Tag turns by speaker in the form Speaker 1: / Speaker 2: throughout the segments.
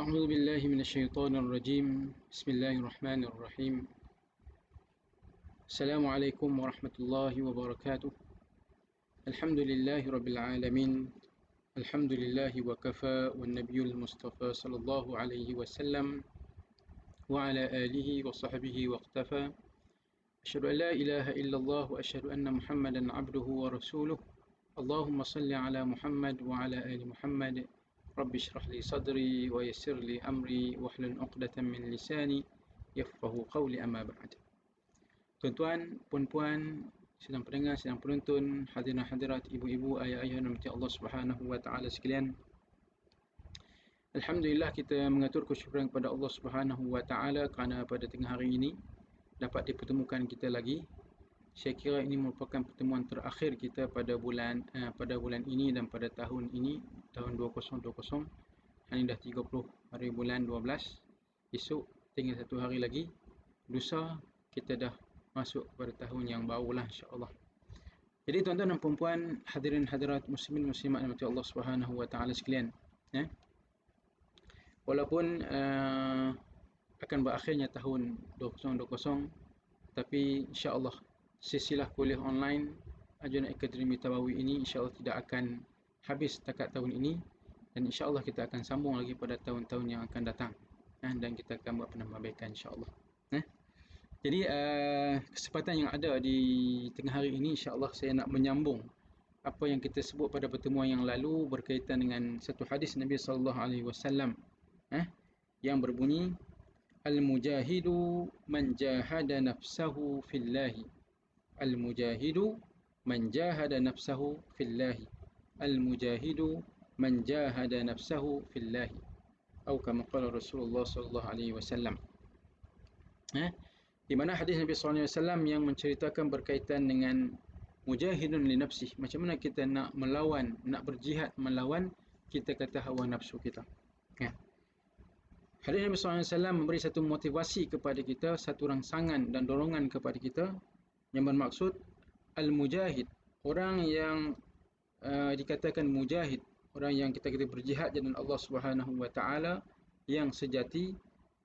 Speaker 1: أعوذ بالله من الشيطان الرجيم بسم الله الرحمن الرحيم السلام عليكم ورحمة الله وبركاته الحمد لله رب العالمين الحمد لله وكفى والنبي المصطفى صلى الله عليه وسلم وعلى آله وصحبه واقتفى أشهد أن لا إله إلا الله وأشهد أن محمدا عبده ورسوله اللهم صل على محمد وعلى آل محمد رب اشرح لي صدري ويسر لي أمري واحلل عقدة من لساني يفقهوا قولي أما بعد. Tuan-tuan, puan-puan, sedang pendengar, sedang penonton, hadirin hadirat, ibu-ibu, ayah-ayah dan Allah Subhanahu wa taala sekalian. Alhamdulillah, kita mengatur kesyukuran kepada Allah Subhanahu wa taala kerana pada tengah hari ini dapat dipertemukan kita lagi. Saya kira ini merupakan pertemuan terakhir kita pada bulan ini dan pada tahun ini, tahun 2020. Hari dah 30 hari bulan 12. Esok tinggal satu hari lagi. Lusa kita dah masuk pada tahun yang barulah, insya-Allah. Jadi tuan-tuan dan puan-puan, hadirin hadirat, muslimin muslimat dan Allah Subhanahu wa taala sekalian, walaupun akan berakhirnya tahun 2020, tapi insya-Allah silsilah kuliah online Ajuran Akademi Tabawi ini insya-Allah tidak akan habis setakat tahun ini, dan insya-Allah kita akan sambung lagi pada tahun-tahun yang akan datang, dan kita akan buat penambahbaikan insya-Allah. Jadi kesempatan yang ada di tengah hari ini, insya-Allah saya nak menyambung apa yang kita sebut pada pertemuan yang lalu berkaitan dengan satu hadis Nabi sallallahu alaihi wasallam yang berbunyi, al-mujahidu man jahada nafsahu fillahi. Al-mujahidu man jahada nafsahu fillahi. Al-mujahidu man jahada nafsahu fillahi. Atau kama qala Rasulullah sallallahu alaihi wasallam. Di mana hadis Nabi sallallahu alaihi wasallam yang menceritakan berkaitan dengan mujahidun li nafsih, macam mana kita nak melawan, nak berjihad melawan kita kata hawa nafsu kita. Hadis Nabi sallallahu alaihi wasallam memberi satu motivasi kepada kita, satu rangsangan dan dorongan kepada kita yang bermaksud al-mujahid, orang yang dikatakan mujahid, orang yang kita berjihad dengan Allah Subhanahu wa taala yang sejati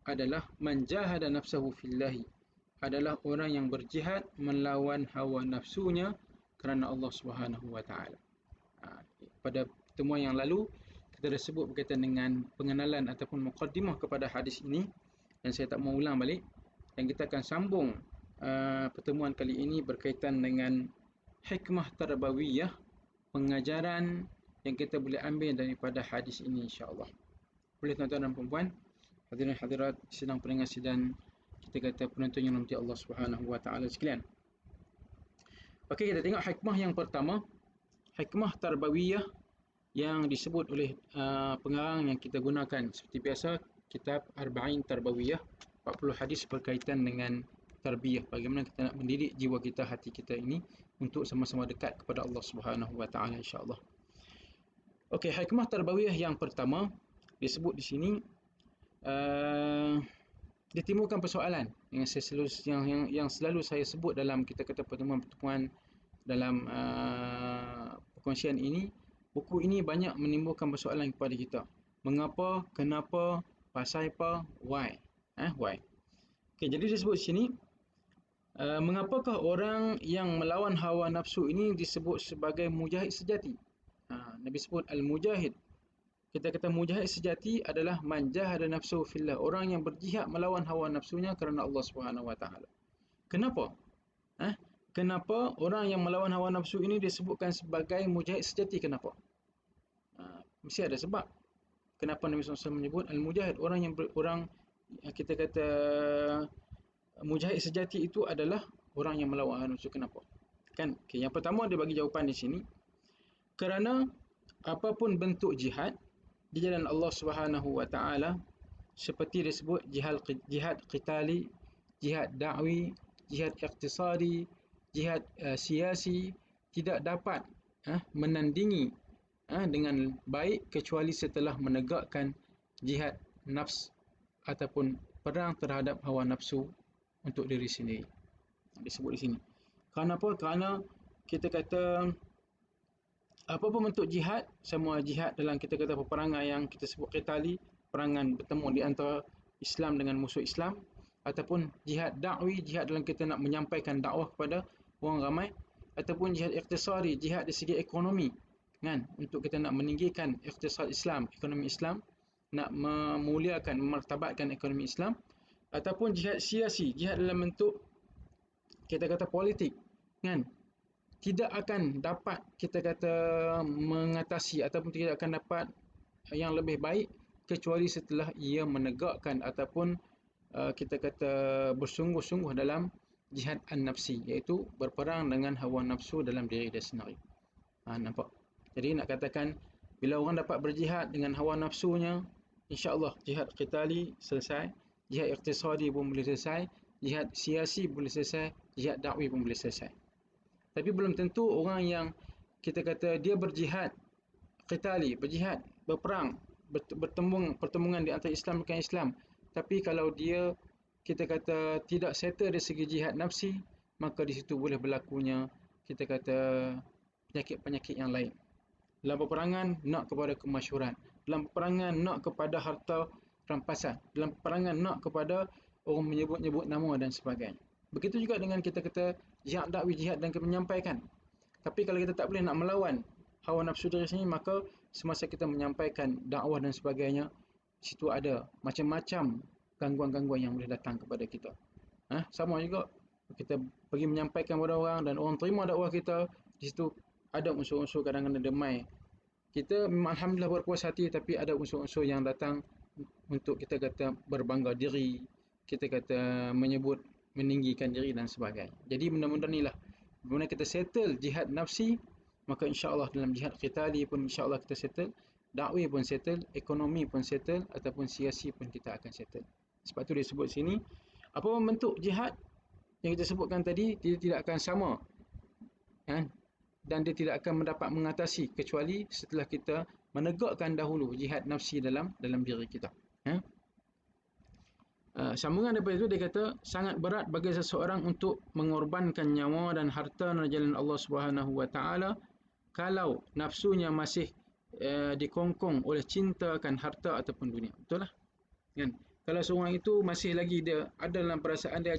Speaker 1: adalah man jahada nafsahu fillahi, adalah orang yang berjihad melawan hawa nafsunya kerana Allah Subhanahu wa taala. Pada pertemuan yang lalu kita dah sebut berkaitan dengan pengenalan ataupun muqaddimah kepada hadis ini, dan saya tak mau ulang balik, dan kita akan sambung pertemuan kali ini berkaitan dengan hikmah tarbawiyah, pengajaran yang kita boleh ambil daripada hadis ini, insya-Allah. Boleh tuan-tuan dan puan-puan, hadirin hadirat, sedang pendengar sidang, kita kata penonton yang nanti Allah Subhanahu wa taala sekalian. Okey, kita tengok hikmah yang pertama, hikmah tarbawiyah yang disebut oleh pengarang yang kita gunakan seperti biasa, kitab Arba'in Tarbawiyah, 40 hadis berkaitan dengan tarbiyah, bagaimana kita nak mendidik jiwa kita, hati kita ini untuk sama-sama dekat kepada Allah Subhanahu wa taala, insya-Allah. Okey, hikmah tarbawiyah yang pertama disebut di sini, ditimbulkan persoalan yang selalu saya sebut dalam kita kata pertemuan-pertemuan dalam perkongsian ini. Buku ini banyak menimbulkan persoalan kepada kita. Mengapa, kenapa, pasal apa, why. Why. Okey, jadi disebut sini, mengapakah orang yang melawan hawa nafsu ini disebut sebagai mujahid sejati? Nabi sebut al-mujahid. Kita kata mujahid sejati adalah man jahada nafsuhu fillah, orang yang berjihad melawan hawa nafsunya kerana Allah Subhanahu wa taala. Kenapa? Kenapa orang yang melawan hawa nafsu ini disebutkan sebagai mujahid sejati? Kenapa? Mesti ada sebab. Kenapa Nabi SAW menyebut al-mujahid, orang kita kata mujahid sejati itu adalah orang yang melawan hawa nafsu. Kenapa? Okay, yang pertama dia bagi jawapan di sini. Kerana apapun bentuk jihad di jalan Allah Subhanahu wa taala, seperti disebut jihad qitali, jihad da'wi, jihad iqtisadi, jihad siasi, tidak dapat menandingi dengan baik kecuali setelah menegakkan jihad nafs ataupun perang terhadap hawa nafsu untuk diri sendiri. Disebut di sini. Kenapa? Kerana kita kata apa pun bentuk jihad, semua jihad dalam kita kata peperangan yang kita sebut qitali, peperangan bertemu di antara Islam dengan musuh Islam, ataupun jihad dakwi, jihad dalam kita nak menyampaikan dakwah kepada orang ramai, ataupun jihad iqtisadi, jihad dari segi ekonomi, kan, untuk kita nak meninggikan iqtisad Islam, ekonomi Islam, nak memuliakan, memartabatkan ekonomi Islam, ataupun jihad siasi, jihad dalam bentuk kita kata politik, kan, tidak akan dapat kita kata mengatasi ataupun tidak akan dapat yang lebih baik kecuali setelah ia menegakkan ataupun kita kata bersungguh-sungguh dalam jihad an-nafsi, iaitu berperang dengan hawa nafsu dalam diri dia sendiri. Nampak? Jadi nak katakan bila orang dapat berjihad dengan hawa nafsunya, insya-Allah jihad qitali selesai, jihad iqtisadi pun boleh selesai, jihad siasi boleh selesai, jihad dakwi pun boleh selesai. Tapi belum tentu orang yang kita kata dia berjihad qitali, berjihad, berperang, pertemuan di antara Islam dengan Islam, tapi kalau dia kita kata tidak settle dari segi jihad nafsi, maka di situ boleh berlakunya kita kata penyakit-penyakit yang lain. Dalam peperangan nak kepada kemasyhuran, dalam peperangan nak kepada harta rampasan, dalam peperangan nak kepada orang menyebut-nyebut nama dan sebagainya. Begitu juga dengan kita kata jihad dakwi, jihad dan menyampaikan. Tapi kalau kita tak boleh nak melawan hawa nafsu diri sendiri, maka semasa kita menyampaikan dakwah dan sebagainya, situ ada macam-macam gangguan-gangguan yang boleh datang kepada kita. Sama juga kita pergi menyampaikan kepada orang dan orang terima dakwah kita, di situ ada unsur-unsur kadang-kadang demai. Kita memang alhamdulillah berpuas hati, tapi ada unsur-unsur yang datang untuk kita kata berbangga diri, kita kata menyebut meninggikan diri dan sebagainya. Jadi benda-benda inilah bila kita settle jihad nafsi, maka insya-Allah dalam jihad qitali pun insya-Allah kita settle, dakwi pun settle, ekonomi pun settle, ataupun siasi pun kita akan settle. Sebab tu dia sebut sini, apa bentuk jihad yang kita sebutkan tadi, dia tidak akan sama, kan? Dan dia tidak akan mendapat mengatasi kecuali setelah kita menegakkan dahulu jihad nafsi dalam diri kita. Sambungan daripada itu dia kata sangat berat bagi seseorang untuk mengorbankan nyawa dan harta dalam jalan Allah Subhanahu wa taala kalau nafsunya masih dikongkong oleh cinta akan harta ataupun dunia. Betul lah, kan? Kalau seorang itu masih lagi dia ada dalam perasaan dia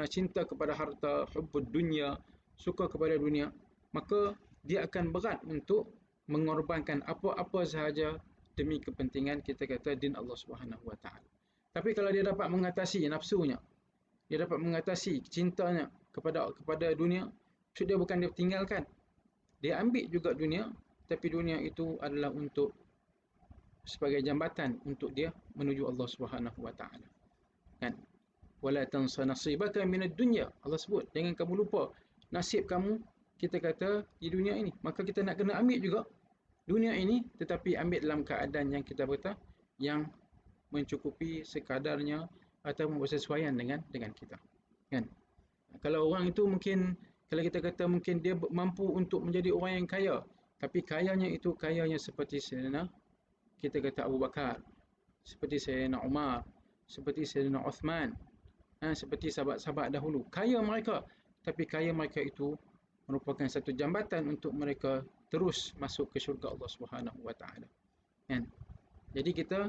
Speaker 1: cinta kepada harta, hubbud dunya, suka kepada dunia, maka dia akan berat untuk mengorbankan apa-apa sahaja demi kepentingan kita kata din Allah Subhanahu wa taala. Tapi kalau dia dapat mengatasi nafsunya, dia dapat mengatasi cintanya kepada dunia, maksud dia bukan dia tinggalkan. Dia ambil juga dunia, tapi dunia itu adalah untuk sebagai jambatan untuk dia menuju Allah Subhanahu wa taala. Kan? Wala tansa nasibaka minad dunya. Allah sebut, jangan kamu lupa nasib kamu kita kata di dunia ini. Maka kita nak kena ambil juga dunia ini, tetapi ambil dalam keadaan yang kita kata yang mencukupi sekadarnya atau bersesuaian dengan kita. Kan? Kalau orang itu mungkin, kalau kita kata mungkin dia mampu untuk menjadi orang yang kaya, tapi kayanya itu kayanya seperti Sayyidina kita kata Abu Bakar, seperti Sayyidina Umar, seperti Sayyidina Uthman, seperti sahabat-sahabat dahulu. Kaya mereka, tapi kaya mereka itu merupakan satu jambatan untuk mereka terus masuk ke syurga Allah Subhanahu wa taala. Kan? Jadi kita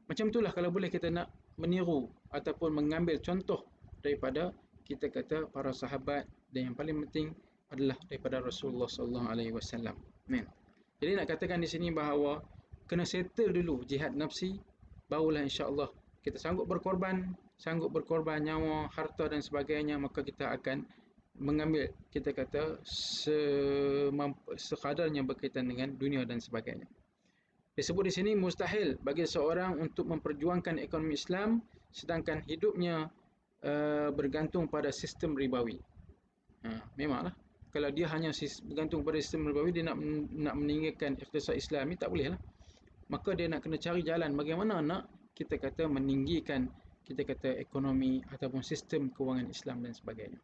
Speaker 1: macam itulah kalau boleh kita nak meniru ataupun mengambil contoh daripada kita kata para sahabat, dan yang paling penting adalah daripada Rasulullah sallallahu alaihi wasallam. Jadi nak katakan di sini bahawa kena settle dulu jihad nafsi, barulah insya-Allah kita sanggup berkorban nyawa, harta dan sebagainya, maka kita akan mengambil kita kata sekadarnya berkaitan dengan dunia dan sebagainya. Disebut di sini mustahil bagi seorang untuk memperjuangkan ekonomi Islam sedangkan hidupnya bergantung pada sistem ribawi. Memanglah kalau dia hanya bergantung pada sistem ribawi, dia nak meninggalkan iqtisad Islami, tak boleh lah. Maka dia nak kena cari jalan bagaimana nak kita kata meninggikan kita kata ekonomi ataupun sistem kewangan Islam dan sebagainya.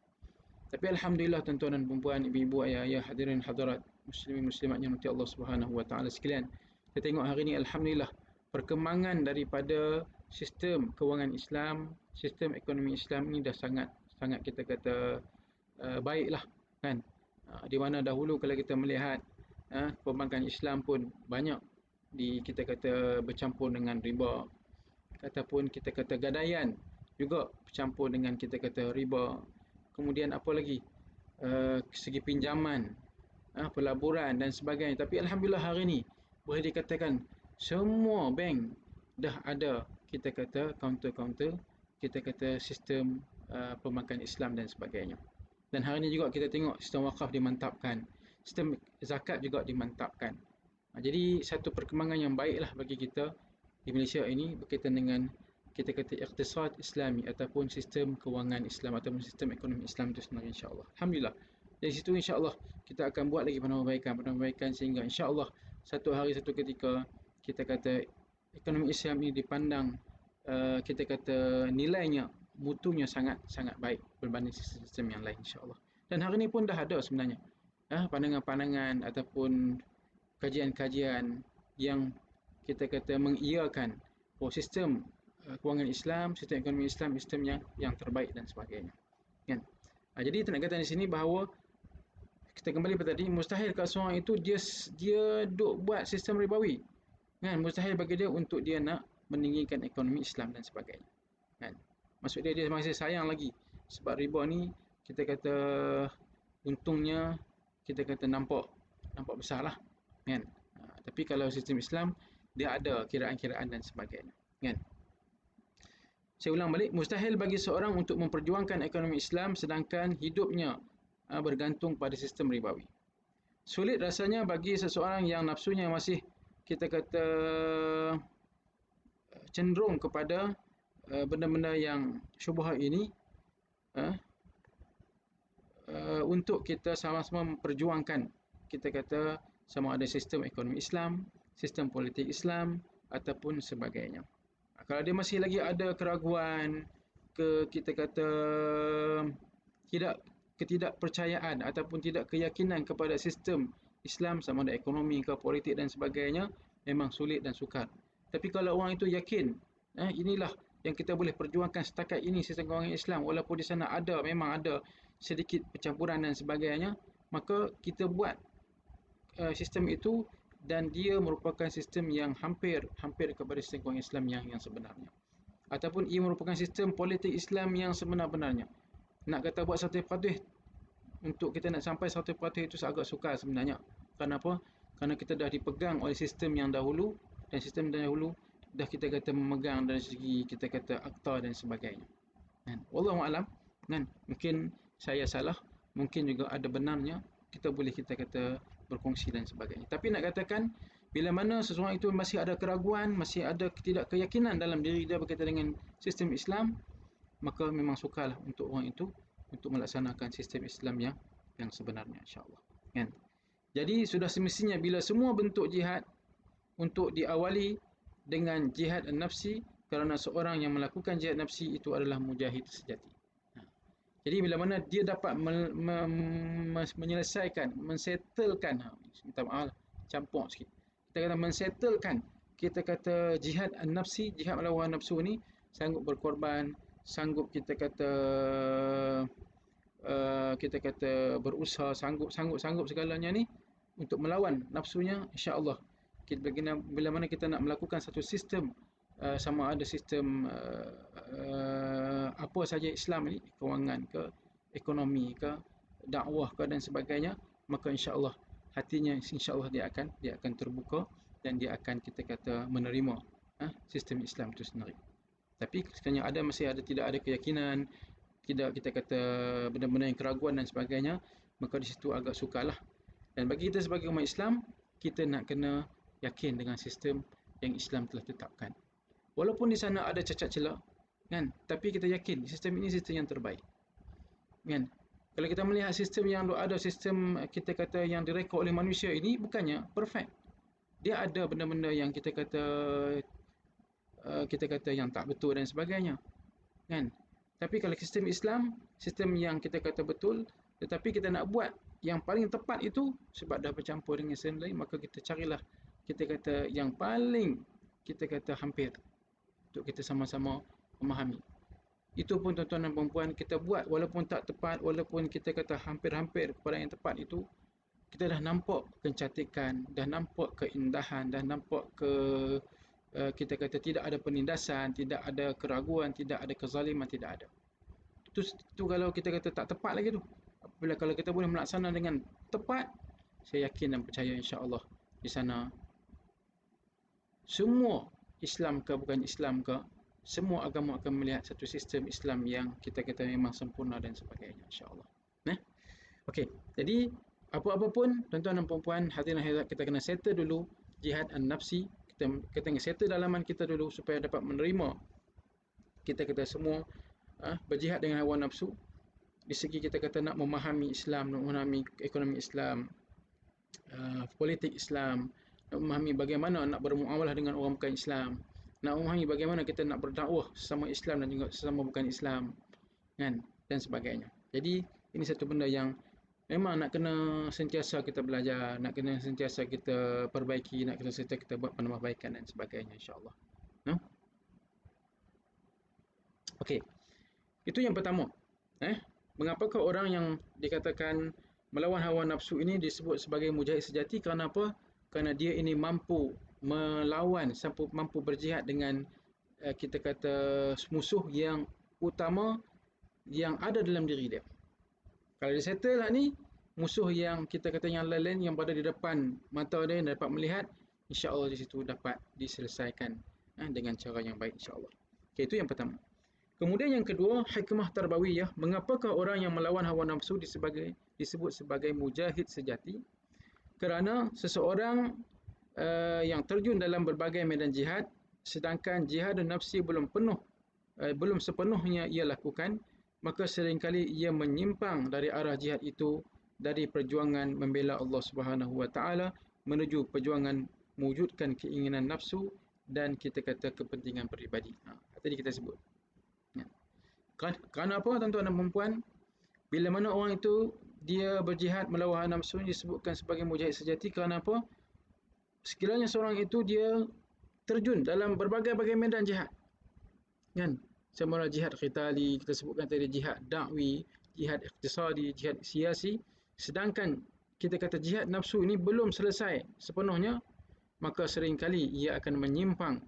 Speaker 1: Tapi alhamdulillah tuan-tuan dan puan-puan, ibu-ibu, ayah-ayah, hadirin hadirat, muslimin muslimat yang dirahmati Allah Subhanahu wa taala sekalian, kita tengok hari ini alhamdulillah perkembangan daripada sistem kewangan Islam, sistem ekonomi Islam ini dah sangat kita kata baiklah, kan? Di mana dahulu kalau kita melihat perbankan Islam pun banyak kita kata bercampur dengan riba, ataupun kita kata gadaian juga bercampur dengan kita kata riba. Kemudian apa lagi? Segi pinjaman, pelaburan dan sebagainya. Tapi alhamdulillah hari ini boleh dikatakan semua bank dah ada kita kata kaunter-kaunter, kita kata sistem perbankan Islam dan sebagainya. Dan hari ini juga kita tengok sistem wakaf dimantapkan, sistem zakat juga dimantapkan. Jadi satu perkembangan yang baiklah bagi kita di Malaysia ini berkaitan dengan kita kata iqtisad Islami ataupun sistem kewangan Islam ataupun sistem ekonomi Islam itu sendiri, insya-Allah. Alhamdulillah. Dari situ insya-Allah kita akan buat lagi penambahbaikan sehingga insya-Allah satu hari satu ketika kita kata ekonomi Islam ini dipandang kita kata nilainya, mutunya sangat sangat baik berbanding sistem yang lain, insya-Allah. Dan hari ini pun dah ada sebenarnya pandangan-pandangan ataupun kajian-kajian yang kita kata mengiyakan sistem kewangan Islam, sistem ekonomi Islam, sistem yang terbaik dan sebagainya. Kan? Jadi kita nak kata di sini bahawa kita kembali pada tadi, mustahil kalau seorang itu dia duk buat sistem ribawi. Kan? Mustahil bagi dia untuk dia nak meninggikan ekonomi Islam dan sebagainya. Kan? Maksud dia masih sayang lagi sebab riba ni kita kata untungnya kita kata nampak besar lah. Kan? Tapi kalau sistem Islam dia ada kiraan-kiraan dan sebagainya. Kan? Saya ulang balik, mustahil bagi seorang untuk memperjuangkan ekonomi Islam sedangkan hidupnya bergantung pada sistem ribawi. Sulit rasanya bagi seseorang yang nafsunya masih kita kata cenderung kepada benda-benda yang syubhat ini untuk kita sama-sama memperjuangkan kita kata sama ada sistem ekonomi Islam, sistem politik Islam ataupun sebagainya. Kalau dia masih lagi ada keraguan, kita kata ketidakpercayaan ataupun tidak keyakinan kepada sistem Islam sama ada ekonomi ke politik dan sebagainya, memang sulit dan sukar. Tapi kalau orang itu yakin, inilah yang kita boleh perjuangkan setakat ini sistem kewangan Islam, walaupun di sana memang ada sedikit percampuran dan sebagainya, maka kita buat sistem itu dan dia merupakan sistem yang hampir kepada sistem kewangan Islam yang sebenarnya. Ataupun ia merupakan sistem politik Islam yang sebenar-benarnya. Nak kata buat 100% untuk kita nak sampai 100% itu agak sukar sebenarnya. Kenapa? Kerana kita dah dipegang oleh sistem yang dahulu dan sistem dahulu dah kita kata memegang dari segi kita kata akta dan sebagainya. Kan? Wallahualam, kan? Mungkin saya salah, mungkin juga ada benarnya. Kita boleh kita kata berkongsi dan sebagainya. Tapi nak katakan bila mana seseorang itu masih ada keraguan, masih ada ketidakkeyakinan dalam diri dia berkaitan dengan sistem Islam, maka memang sukarlah untuk orang itu untuk melaksanakan sistem Islam yang sebenarnya, insya-Allah. Kan? Jadi sudah semestinya bila semua bentuk jihad untuk diawali dengan jihad an-nafsi, kerana seorang yang melakukan jihad nafsi itu adalah mujahid sejati. Jadi bila mana dia dapat menyelesaikan, mensettlekan, minta maaf campur sikit. Kita kata mensettlekan, kita kata jihad an-nafsi, jihad melawan nafsu ni, sanggup berkorban, sanggup kita kata berusaha, sanggup segalanya ni untuk melawan nafsunya, insya-Allah. Bila mana kita nak melakukan satu sistem, sama ada sistem apa saja Islam ni, kewangan ke, ekonomi ke, dakwah ke dan sebagainya, maka insya-Allah hatinya insya-Allah dia akan terbuka dan dia akan kita kata menerima sistem Islam itu sendiri. Tapi sekiranya masih tidak ada keyakinan, tidak kita kata benda-benda yang keraguan dan sebagainya, maka di situ agak sukarlah. Dan bagi kita sebagai umat Islam, kita nak kena yakin dengan sistem yang Islam telah tetapkan. Walaupun di sana ada cacat celah, kan? Tapi kita yakin sistem ini sistem yang terbaik. Kan? Kalau kita melihat sistem yang ada, sistem kita kata yang direkod oleh manusia ini bukannya perfect. Dia ada benda-benda yang kita kata yang tak betul dan sebagainya. Kan? Tapi kalau sistem Islam, sistem yang kita kata betul, tetapi kita nak buat yang paling tepat itu sebab dah bercampur dengan sistem lain, maka kita carilah kita kata yang paling kita kata hampir untuk kita sama-sama memahami. Itu pun tuan-tuan dan puan-puan, kita buat walaupun tak tepat, walaupun kita kata hampir-hampir kepada yang tepat itu, kita dah nampak kecantikan, dah nampak keindahan, dah nampak kita kata tidak ada penindasan, tidak ada keraguan, tidak ada kezaliman, tidak ada. Itu kalau kita kata tak tepat lagi tu. Apabila kalau kita boleh melaksanakan dengan tepat, saya yakin dan percaya insya-Allah di sana semua Islam ke bukan Islam ke, semua agama akan melihat satu sistem Islam yang kita kata memang sempurna dan sebagainya insya-Allah. Okey, jadi apa-apa pun tuan-tuan dan puan-puan, hadirin hadirat, kita kena settle dulu jihad an-nafsi. Kita kena settle dalaman kita dulu supaya dapat menerima kita semua berjihad dengan hawa nafsu. Di segi kita kata nak memahami Islam, nak memahami ekonomi Islam, politik Islam, nak memahami bagaimana nak bermuamalah dengan orang bukan Islam, nak memahami bagaimana kita nak berdakwah sesama Islam dan juga sesama bukan Islam, kan, dan sebagainya. Jadi ini satu benda yang memang nak kena sentiasa kita belajar, nak kena sentiasa kita perbaiki, nak kena sentiasa kita buat penambahbaikan dan sebagainya insya-Allah. Okey. Itu yang pertama. Mengapakah orang yang dikatakan melawan hawa nafsu ini disebut sebagai mujahid sejati? Kerana apa? Kerana dia ini mampu melawan, mampu berjihad dengan kita kata musuh yang utama yang ada dalam diri dia. Kalau dia settle lah ni, musuh yang kita kata yang lain yang berada di depan mata dia dapat melihat, insya-Allah di situ dapat diselesaikan dengan cara yang baik insya-Allah. Okey, itu yang pertama. Kemudian yang kedua, hikmah tarbawiyah. Mengapakah orang yang melawan hawa nafsu disebut sebagai mujahid sejati? Kerana seseorang yang terjun dalam berbagai medan jihad, sedangkan jihad nafsi belum sepenuhnya ia lakukan, maka seringkali ia menyimpang dari arah jihad itu, dari perjuangan membela Allah Subhanahu Wa Taala menuju perjuangan mewujudkan keinginan nafsu dan kita kata kepentingan peribadi. Tadi kita sebut. Kerana apa tuan-tuan dan puan-puan? Bila mana orang itu dia berjihad melawan hawa nafsu disebutkan sebagai mujahid sejati, kerana apa? Sekiranya seorang itu dia terjun dalam berbagai-bagai medan jihad. Kan? Sama ada jihad qitali, kita sebutkan tadi jihad dakwi, jihad iktisadi, jihad siasi. Sedangkan kita kata jihad nafsu ini belum selesai sepenuhnya, maka seringkali ia akan menyimpang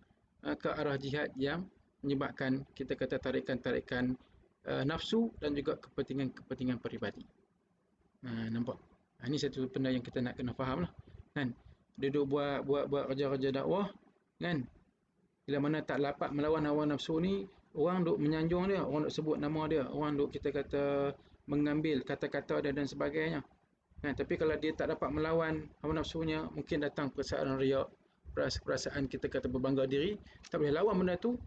Speaker 1: ke arah jihad yang menyebabkan kita kata tarikan-tarikan nafsu dan juga kepentingan peribadi. Nampak? Ini satu benda yang kita nak kena faham lah. Kan? Duduk buat kerja-kerja dakwah, kan? Bila mana tak dapat melawan hawa nafsu ni, orang duk menyanjung dia, orang duk sebut nama dia, orang duk kita kata mengambil kata-kata dia dan sebagainya. Kan? Tapi kalau dia tak dapat melawan hawa nafsunya, mungkin datang perasaan riak, perasaan kita kata berbangga diri, tak boleh lawan benda tu,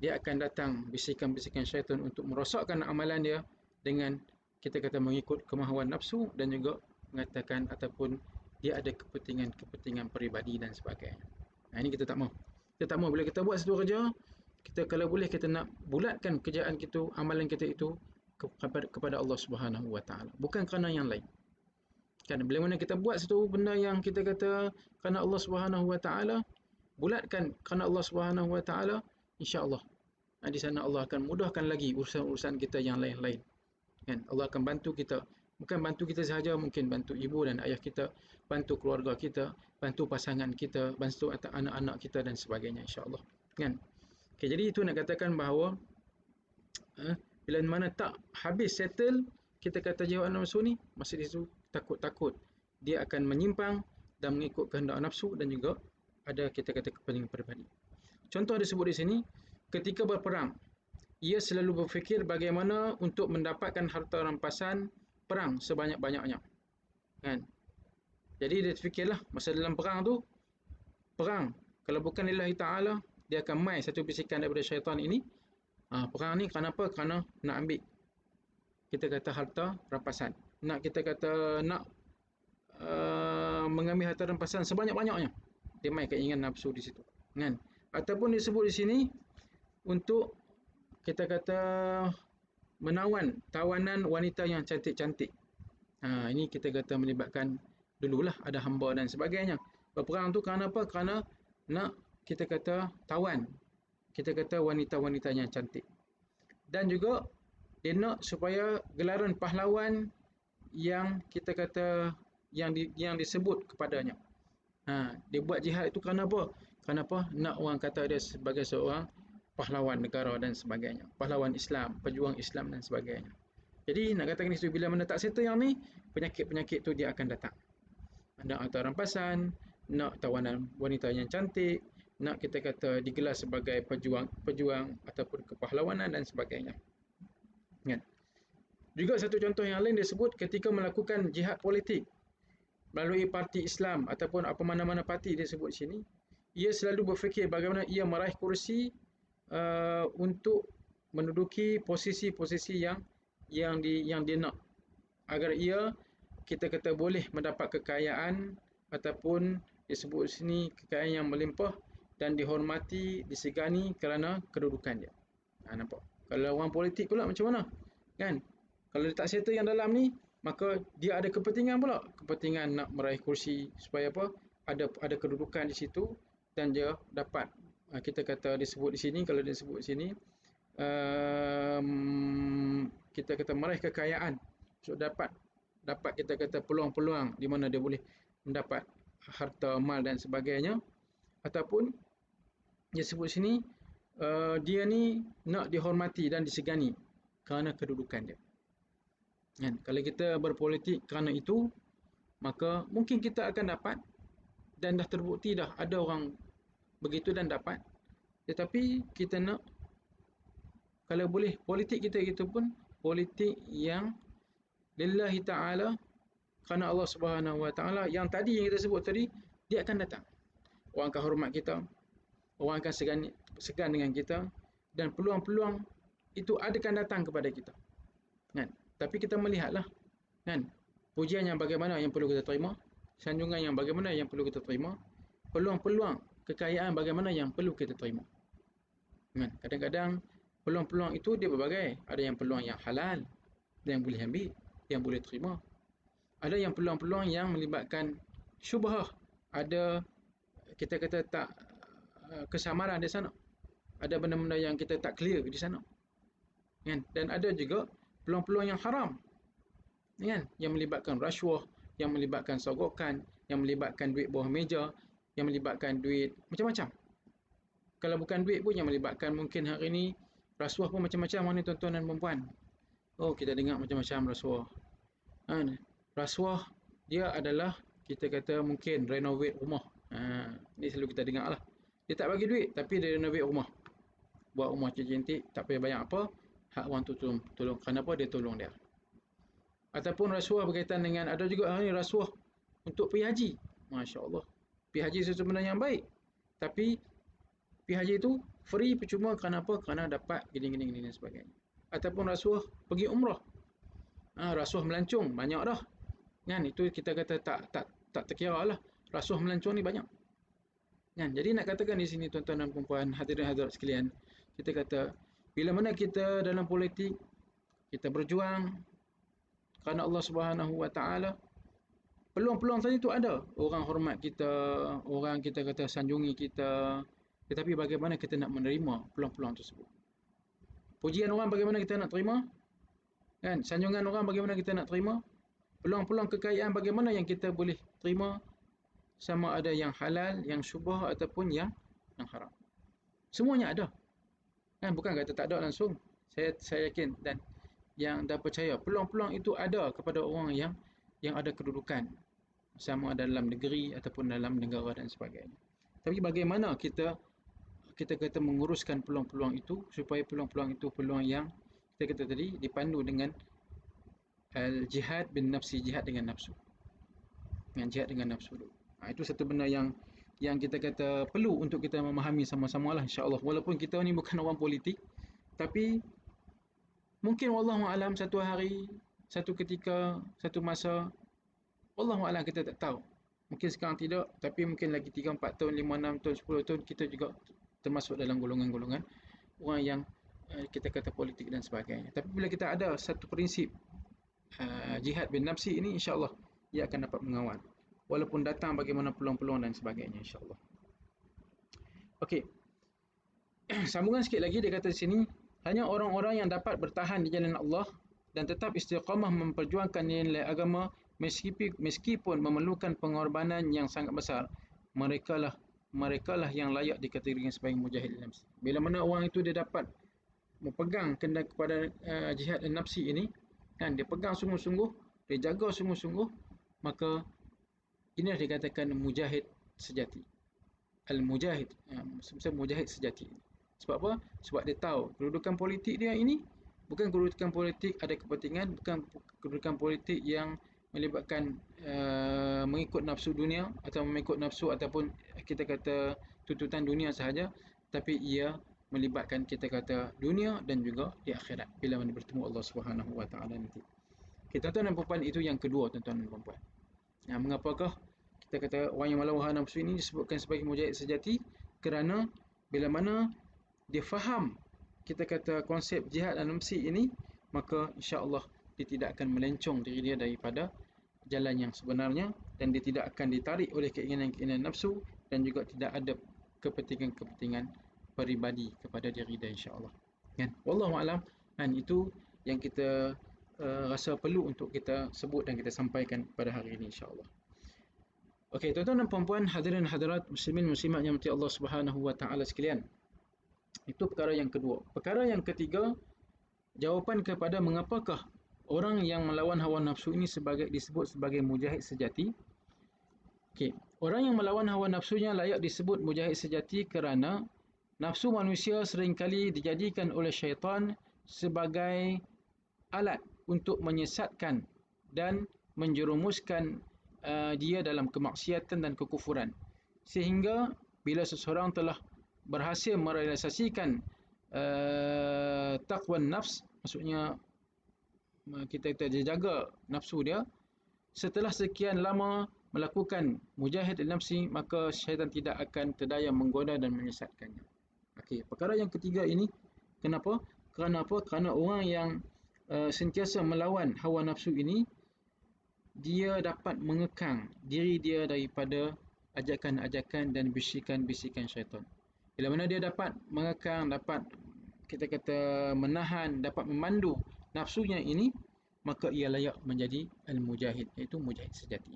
Speaker 1: dia akan datang bisikan-bisikan syaitan untuk merosakkan amalan dia dengan kita kata mengikut kemahuan nafsu dan juga mengatakan ataupun dia ada kepentingan peribadi dan sebagainya. Ini kita tak mahu. Kita tak mahu bila kita buat satu kerja, kita kalau boleh kita nak bulatkan kerjaan kita, amalan kita itu kepada Allah Subhanahu Wa Taala, bukan kerana yang lain. Kan bila mana kita buat satu benda yang kita kata kerana Allah Subhanahu Wa Taala, bulatkan kerana Allah Subhanahu Wa Taala, insya-Allah di sana Allah akan mudahkan lagi urusan-urusan kita yang lain-lain. Kan? Allah akan bantu kita. Bukan bantu kita sahaja, mungkin bantu ibu dan ayah kita, bantu keluarga kita, bantu pasangan kita, bantu anak-anak kita dan sebagainya insya-Allah. Kan? Okay, jadi itu nak katakan bahawa bila mana tak habis settle kita kata jihad nafsu ni, masa itu takut-takut dia akan menyimpang dan mengikut kehendak nafsu dan juga ada kita kata kepentingan peribadi. Contoh disebut di sini, ketika berperang, ia selalu berfikir bagaimana untuk mendapatkan harta rampasan perang sebanyak-banyaknya. Kan? Jadi dia fikirlah masa dalam perang tu, perang kalau bukan lillahi ta'ala, dia akan mai satu bisikan daripada syaitan ini. Perang ni kenapa? Kerana nak ambil kita kata harta rampasan. Nak kita kata nak mengambil harta rampasan sebanyak-banyaknya. Dia mai keinginan nafsu di situ. Kan? Ataupun disebut di sini untuk kita kata menawan tawanan wanita yang cantik-cantik. Ini kita kata melibatkan dululah ada hamba dan sebagainya. Berperang tu kerana apa? Kerana nak kita kata tawan, kita kata wanita-wanita yang cantik. Dan juga dia nak supaya gelaran pahlawan yang kita kata yang disebut kepadanya. Dia buat jihad itu kerana apa? Kenapa? Nak orang kata dia sebagai seorang pahlawan negara dan sebagainya. Pahlawan Islam, pejuang Islam dan sebagainya. Jadi nak katakan itu bila mana tak settle yang ni, penyakit-penyakit tu dia akan datang. Nak harta rampasan, nak tawanan wanita yang cantik, nak kita kata digelar sebagai pejuang ataupun kepahlawanan dan sebagainya. Kan? Juga satu contoh yang lain dia sebut ketika melakukan jihad politik melalui parti Islam ataupun apa mana-mana parti dia sebut sini, ia selalu berfikir bagaimana ia meraih kursi untuk menduduki posisi-posisi yang dia nak, agar ia kita kata boleh mendapat kekayaan ataupun disebut sini kekayaan yang melimpah dan dihormati, disegani kerana kedudukan dia. Nampak? Kalau orang politik pula macam mana? Kan? Kalau dia tak settle yang dalam ni, maka dia ada kepentingan pula. Kepentingan nak meraih kursi supaya apa? Ada kedudukan di situ dan dia dapat kita kata disebut di sini, kalau disebut di sini kita kata meraih kekayaan, so dapat kita kata peluang-peluang di mana dia boleh mendapat harta mal dan sebagainya, ataupun dia sebut sini dia ni nak dihormati dan disegani kerana kedudukan dia. Kan? Kalau kita berpolitik kerana itu, maka mungkin kita akan dapat, dan dah terbukti dah ada orang begitu dan dapat. Tetapi kita nak, kalau boleh politik kita itu pun politik yang lillahi ta'ala, kerana Allah Subhanahu Wa Ta'ala, yang tadi yang kita sebut tadi, dia akan datang. Orang akan hormat kita, orang akan segan dengan kita, dan peluang-peluang itu akan datang kepada kita. Kan? Tapi kita melihatlah, kan, pujian yang bagaimana yang perlu kita terima, sanjungan yang bagaimana yang perlu kita terima, peluang-peluang kekayaan bagaimana yang perlu kita terima. Kan? Kadang-kadang peluang-peluang itu dia berbagai. Ada yang peluang yang halal, yang boleh ambil, yang boleh terima. Ada yang peluang-peluang yang melibatkan syubhah, ada kita kata tak kesamaran di sana. Ada benda-benda yang kita tak clear di sana. Kan? Dan ada juga peluang-peluang yang haram, kan? Yang melibatkan rasuah, yang melibatkan sogokan, yang melibatkan duit bawah meja, yang melibatkan duit macam-macam. Kalau bukan duit pun yang melibatkan mungkin hari ni rasuah pun macam-macam ni tuan-tuan dan puan-puan. Oh, kita dengar macam-macam rasuah. Rasuah dia adalah kita kata mungkin renovate rumah. Ni selalu kita dengar lah. Dia tak bagi duit tapi dia renovate rumah. Buat rumah cantik, tak payah bayar apa. Hak orang tu tolong. Kenapa dia tolong dia? Ataupun rasuah berkaitan dengan, ada juga hari rasuah untuk pergi haji. Masya Allah. Pergi haji sesuatu benda yang baik. Tapi pergi haji itu free percuma kerana apa? Kerana dapat gini dan sebagainya. Ataupun rasuah pergi umrah. Rasuah melancong banyak dah. Kan? Itu kita kata tak terkira lah. Rasuah melancong ni banyak. Kan? Jadi nak katakan di sini tuan-tuan dan puan-puan, hadirin-hadirat sekalian, kita kata bila mana kita dalam politik, kita berjuang kerana Allah Subhanahu Wa Ta'ala, peluang-peluang tadi tu ada. Orang hormat kita, orang kita kata sanjungi kita, tetapi bagaimana kita nak menerima peluang-peluang tersebut? Pujian orang bagaimana kita nak terima? Kan? Sanjungan orang bagaimana kita nak terima? Peluang-peluang kekayaan bagaimana yang kita boleh terima? Sama ada yang halal, yang syubhah ataupun yang haram. Semuanya ada. Kan? Bukan kata tak ada langsung. Saya yakin dan yang dah percaya peluang-peluang itu ada kepada orang yang ada kedudukan, sama ada dalam negeri ataupun dalam negara dan sebagainya. Tapi bagaimana kita kata menguruskan peluang-peluang itu supaya peluang-peluang itu peluang yang kita kata tadi dipandu dengan al-jihad bin nafsi, jihad dengan nafsu. Dengan jihad dengan nafsu dulu. Itu satu benda yang kita kata perlu untuk kita memahami sama-sama lah, insya-Allah. Walaupun kita ni bukan orang politik, tapi mungkin wallahu alam satu hari, satu ketika, satu masa, wallahu alam kita tak tahu. Mungkin sekarang tidak, tapi mungkin lagi 3, 4 tahun, 5, 6 tahun, 10 tahun kita juga termasuk dalam golongan-golongan orang yang kita kata politik dan sebagainya. Tapi bila kita ada satu prinsip jihad bin nafsi ini, insya-Allah ia akan dapat mengawal. Walaupun datang bagaimana peluang-peluang dan sebagainya, insya-Allah. Okey. Sambungan sikit lagi dia kata di sini, hanya orang-orang yang dapat bertahan di jalan Allah dan tetap istiqamah memperjuangkan nilai agama meskipun memerlukan pengorbanan yang sangat besar, merekalah mereka lah yang layak dikategorikan sebagai mujahid nafsi. Bila mana orang itu dia dapat memegang kepada jihad nafsi ini, kan, dia pegang sungguh-sungguh, dia jaga sungguh-sungguh, maka inilah dikatakan mujahid sejati. Al-mujahid, sebenarnya mujahid sejati. Sebab apa? Sebab dia tahu kedudukan politik dia ini bukan kedudukan politik ada kepentingan, bukan kedudukan politik yang melibatkan mengikut nafsu dunia atau mengikut nafsu ataupun kita kata tuntutan dunia sahaja, tapi ia melibatkan kita kata dunia dan juga di akhirat bila mana bertemu Allah Subhanahu Wa Taala nanti. Okay, tuan-tuan dan puan, itu yang kedua, tuan-tuan dan puan. Mengapakah kita kata orang yang melawan hawa nafsu ini disebutkan sebagai mujahid sejati? Kerana bila mana dia faham kita kata konsep jihad nafsi ini, maka insya-Allah dia tidak akan melencong diri dia daripada jalan yang sebenarnya, dan dia tidak akan ditarik oleh keinginan-keinginan nafsu dan juga tidak ada kepentingan-kepentingan peribadi kepada diri dia, insya-Allah. Kan? Wallahu a'lam. Dan itu yang kita rasa perlu untuk kita sebut dan kita sampaikan pada hari ini, insya-Allah. Okey, tuan-tuan dan puan-puan, hadirin hadirat muslimin muslimat yang dirahmati Allah Subhanahu Wa Taala sekalian. Itu perkara yang kedua. Perkara yang ketiga, jawapan kepada mengapakah orang yang melawan hawa nafsu ini disebut sebagai mujahid sejati. Okey, orang yang melawan hawa nafsunya layak disebut mujahid sejati kerana nafsu manusia seringkali dijadikan oleh syaitan sebagai alat untuk menyesatkan dan menjerumuskan dia dalam kemaksiatan dan kekufuran. Sehingga bila seseorang telah berhasil merealisasikan taqwa nafs, maksudnya kita jaga nafsu dia, setelah sekian lama melakukan mujahid nafsi, maka syaitan tidak akan terdaya menggoda dan menyesatkannya. Okey, perkara yang ketiga ini, kenapa? Kerana apa? Kerana orang yang sentiasa melawan hawa nafsu ini, dia dapat mengekang diri dia daripada ajakan-ajakan dan bisikan-bisikan syaitan. Bila mana dia dapat mengekang, dapat kita kata menahan, dapat memandu nafsunya ini, maka ia layak menjadi al-mujahid, iaitu mujahid sejati.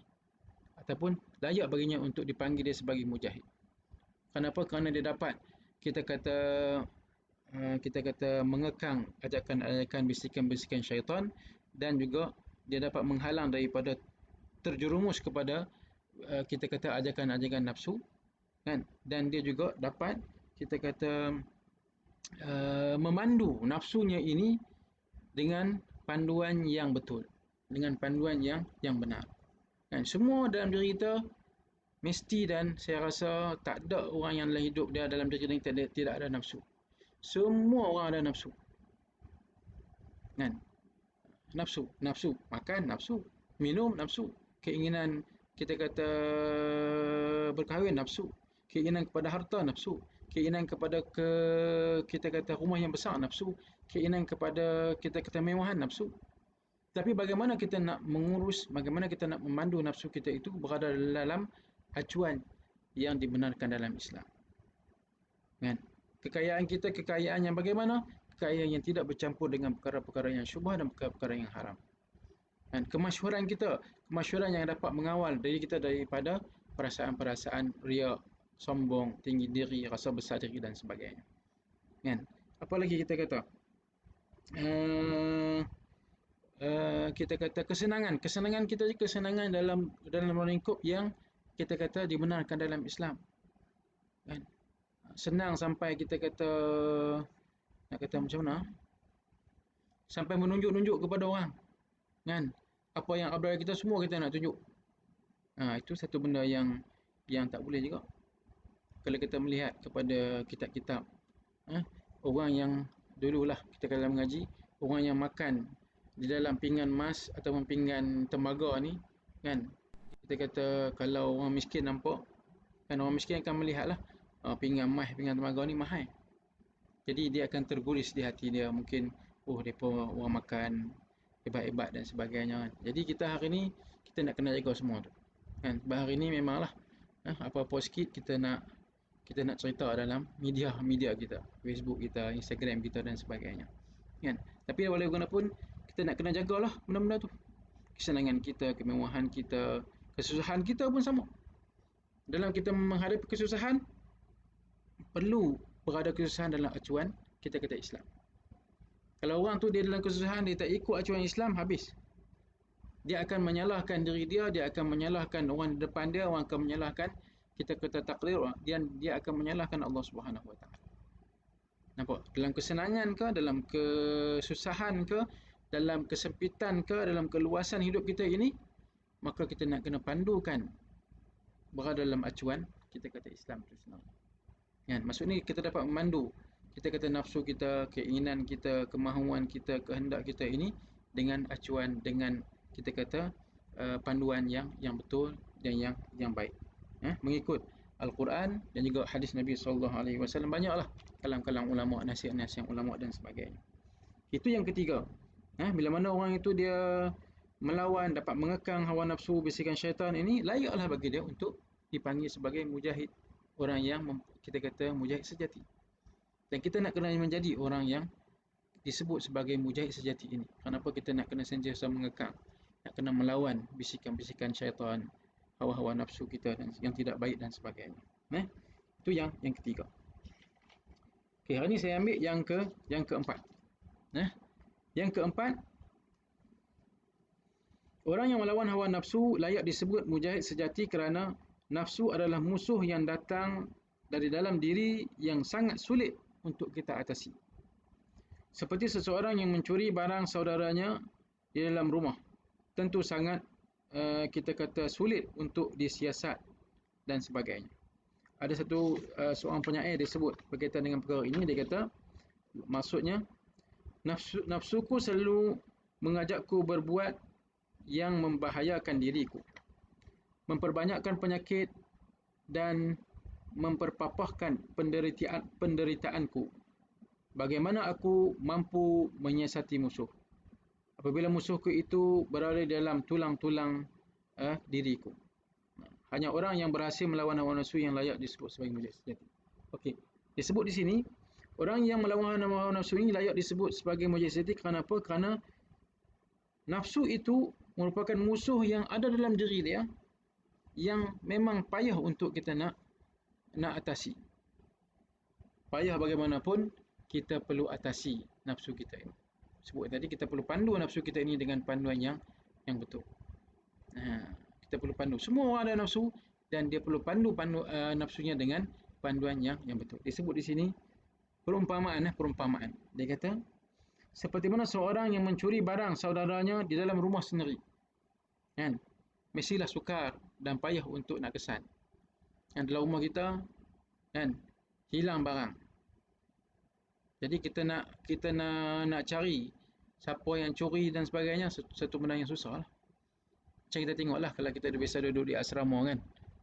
Speaker 1: Ataupun layak baginya untuk dipanggil dia sebagai mujahid. Kenapa? Kerana dia dapat kita kata mengekang ajakan-ajakan bisikan-bisikan syaitan, dan juga dia dapat menghalang daripada terjerumus kepada kita kata ajakan-ajakan nafsu, kan? Dan dia juga dapat kita kata memandu nafsunya ini dengan panduan yang betul, dengan panduan yang benar. Dan semua dalam diri kita mesti, dan saya rasa tak ada orang yang dalam hidup dia dalam diri dia tidak ada nafsu. Semua orang ada nafsu. Kan? Nafsu makan, nafsu minum, nafsu keinginan kita kata berkahwin, nafsu keinginan kepada harta, nafsu keinginan kepada kita kata rumah yang besar, nafsu keinginan kepada kita kata kemewahan, nafsu. Tapi bagaimana kita nak mengurus, bagaimana kita nak memandu nafsu kita itu berada dalam acuan yang dibenarkan dalam Islam. Kan? Kekayaan kita, kekayaan yang bagaimana? Kekayaan yang tidak bercampur dengan perkara-perkara yang syubhah dan perkara-perkara yang haram. Dan kemasyhuran kita, kemasyhuran yang dapat mengawal diri kita daripada perasaan-perasaan riak, sombong, tinggi diri, rasa besar diri dan sebagainya. Kan? Apa lagi kita kata? Kita kata kesenangan kita, kesenangan dalam lingkup yang kita kata dibenarkan dalam Islam. Kan? Senang sampai kita kata, nak kata macam mana? Sampai menunjuk-nunjuk kepada orang. Kan? Apa yang abdal kita semua kita nak tunjuk. Itu satu benda yang tak boleh juga. Kalau kita melihat kepada kitab-kitab, orang yang dululah kita kalau mengaji, orang yang makan di dalam pinggan emas ataupun pinggan tembaga ni, kan, kita kata kalau orang miskin nampak, kan, orang miskin akan melihatlah pinggan emas, pinggan tembaga ni mahal. Jadi dia akan terguris di hati dia, mungkin depa orang makan hebat-hebat dan sebagainya, kan. Jadi kita hari ni kita nak kena jaga semua tu, kan. Hari ni memanglah apa-apa sikit kita nak cerita dalam media kita, Facebook kita, Instagram kita dan sebagainya, kan. Tapi walaupun bagaimanapun kita nak kena jagalah benda-benda tu. Kesenangan kita, kemewahan kita, kesusahan kita pun sama. Dalam kita menghadapi kesusahan, perlu berada kesusahan dalam acuan kita kata Islam. Kalau orang tu dia dalam kesusahan, dia tak ikut acuan Islam, habis. Dia akan menyalahkan diri dia, dia akan menyalahkan orang di depan dia, orang akan menyalahkan kita kata takdir, dia akan menyalahkan Allah Subhanahu Wa Taala. Nampak? Dalam kesenangan ke, dalam kesusahan ke, dalam kesempitan ke, dalam keluasan hidup kita ini, maka kita nak kena pandukan berada dalam acuan kita kata Islam itu sendiri. Kan? Maksud ni kita dapat memandu kita kata nafsu kita, keinginan kita, kemahuan kita, kehendak kita ini dengan acuan, dengan kita kata panduan yang betul dan yang baik. Mengikut Al-Quran dan juga hadis Nabi SAW. Banyaklah kalam-kalam ulama, nasihat-nasihat ulama dan sebagainya. Itu yang ketiga. Bila mana orang itu dia melawan, dapat mengekang hawa nafsu, bisikan syaitan ini, layaklah bagi dia untuk dipanggil sebagai mujahid. Orang yang kita kata mujahid sejati. Dan kita nak kena menjadi orang yang disebut sebagai mujahid sejati ini. Kenapa kita nak kena sentiasa mengekang, nak kena melawan bisikan-bisikan syaitan, hawa-hawa nafsu kita dan yang tidak baik dan sebagainya. Itu yang ketiga. Okey, hari ni saya ambil yang keempat. Yang keempat, orang yang melawan hawa nafsu layak disebut mujahid sejati kerana nafsu adalah musuh yang datang dari dalam diri yang sangat sulit untuk kita atasi. Seperti seseorang yang mencuri barang saudaranya di dalam rumah. Tentu sangat kita kata sulit untuk disiasat dan sebagainya. Ada satu seorang penyair dia sebut berkaitan dengan perkara ini, dia kata maksudnya nafsuku selalu mengajakku berbuat yang membahayakan diriku, memperbanyakkan penyakit dan memperpapahkan penderitaanku. Bagaimana aku mampu menyiasati musuh apabila musuhku itu berada dalam tulang-tulang diriku? Hanya orang yang berhasil melawan hawa nafsu yang layak disebut sebagai mujahid sejati. Okey, disebut di sini orang yang melawan hawa nafsu ini layak disebut sebagai mujahid sejati. Kenapa? Kerana nafsu itu merupakan musuh yang ada dalam diri dia, yang memang payah untuk kita nak atasi. Payah bagaimanapun kita perlu atasi nafsu kita ini. Sebut tadi kita perlu pandu nafsu kita ini dengan panduan yang betul. Kita perlu pandu. Semua orang ada nafsu dan dia perlu pandu nafsunya dengan panduan yang betul. Disebut di sini perumpamaan. Dia kata seperti mana seorang yang mencuri barang saudaranya di dalam rumah sendiri. Kan? Mestilah sukar dan payah untuk nak kesan. Yang dalam rumah kita kan hilang barang. Jadi kita nak cari siapa yang curi dan sebagainya, satu benda yang susah lah. Macam kita tengoklah kalau kita biasa duduk di asrama kan.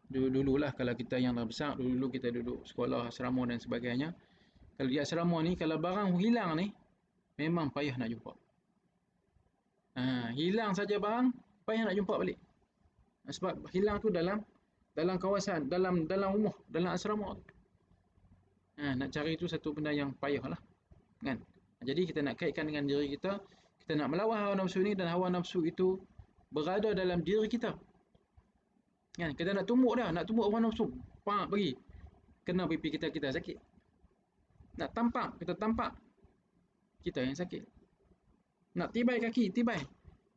Speaker 1: Dulu-dululah kalau kita yang dah besar, dulu kita duduk sekolah asrama dan sebagainya. Kalau di asrama ni kalau barang hilang ni memang payah nak jumpa. Hilang saja barang payah nak jumpa balik. Sebab hilang tu dalam kawasan, dalam rumah, dalam asrama. Nak cari itu satu benda yang payah lah. Kan? Jadi kita nak kaitkan dengan diri kita, kita nak melawan hawa nafsu ini dan hawa nafsu itu berada dalam diri kita. Kan? Kita nak tumbuk hawa nafsu, pergi. Kena pipi kita sakit. Nak tampak, kita tampak, kita yang sakit. Nak tibai kaki,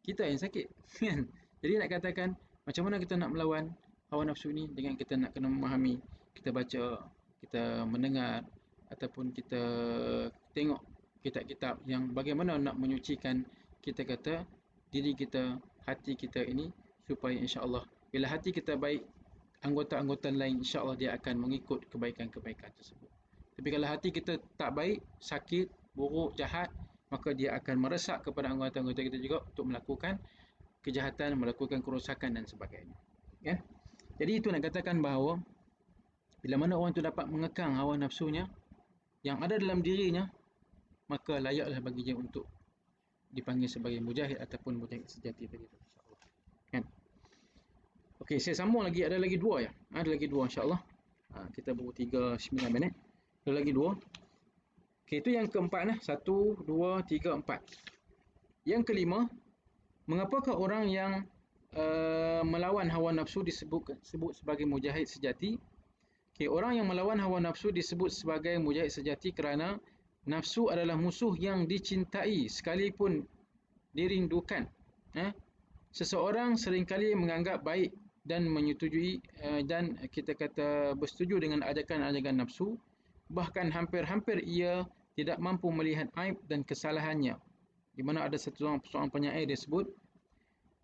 Speaker 1: kita yang sakit. Kan? Jadi nak katakan macam mana kita nak melawan hawa nafsu ini dengan kita nak kena memahami, kita baca, kita mendengar ataupun kita tengok kitab-kitab yang bagaimana nak menyucikan kita kata diri kita, hati kita ini supaya insya-Allah bila hati kita baik, anggota-anggota lain insya-Allah dia akan mengikut kebaikan-kebaikan tersebut. Tapi kalau hati kita tak baik, sakit, buruk, jahat, maka dia akan meresak kepada anggota-anggota kita juga untuk melakukan kejahatan, melakukan kerosakan dan sebagainya. Ya? Jadi itu nak katakan bahawa bila mana orang itu dapat mengekang hawa nafsunya yang ada dalam dirinya, maka layaklah bagi dia untuk dipanggil sebagai mujahid ataupun mujahid sejati tadi, insya-Allah. Kan? Okey, saya sambung lagi, ada lagi dua ya. Ada lagi dua insya-Allah. Kita baru 39 minit. Ada lagi dua. Okey, itu yang keempat 1 2 3 4. Yang kelima, mengapakah orang yang melawan hawa nafsu disebut sebagai mujahid sejati. Okay, orang yang melawan hawa nafsu disebut sebagai mujahid sejati kerana nafsu adalah musuh yang dicintai sekalipun dirindukan. Seseorang seringkali menganggap baik dan menyetujui dan kita kata bersetuju dengan ajakan-ajakan nafsu, bahkan hampir-hampir ia tidak mampu melihat aib dan kesalahannya. Di mana ada satu seorang penyair dia sebut,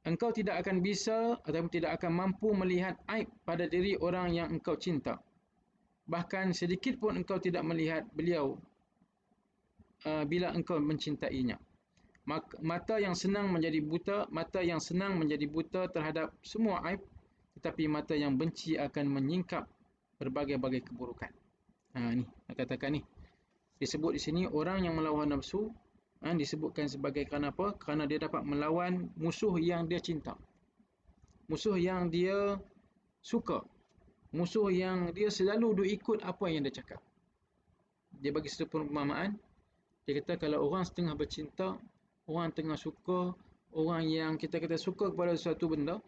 Speaker 1: engkau tidak akan bisa atau tidak akan mampu melihat aib pada diri orang yang engkau cinta. Bahkan sedikit pun engkau tidak melihat beliau bila engkau mencintainya. Mata yang senang menjadi buta terhadap semua aib, tetapi mata yang benci akan menyingkap berbagai-bagai keburukan. Ni nak katakan ni. Disebut di sini orang yang melawan nafsu disebutkan sebagai kerana apa? Kerana dia dapat melawan musuh yang dia cinta. Musuh yang dia suka. Musuh yang dia selalu ikut apa yang dia cakap. Dia bagi satu perumpamaan. Dia kata kalau orang setengah bercinta, orang tengah suka, orang yang kita kata suka kepada sesuatu benda,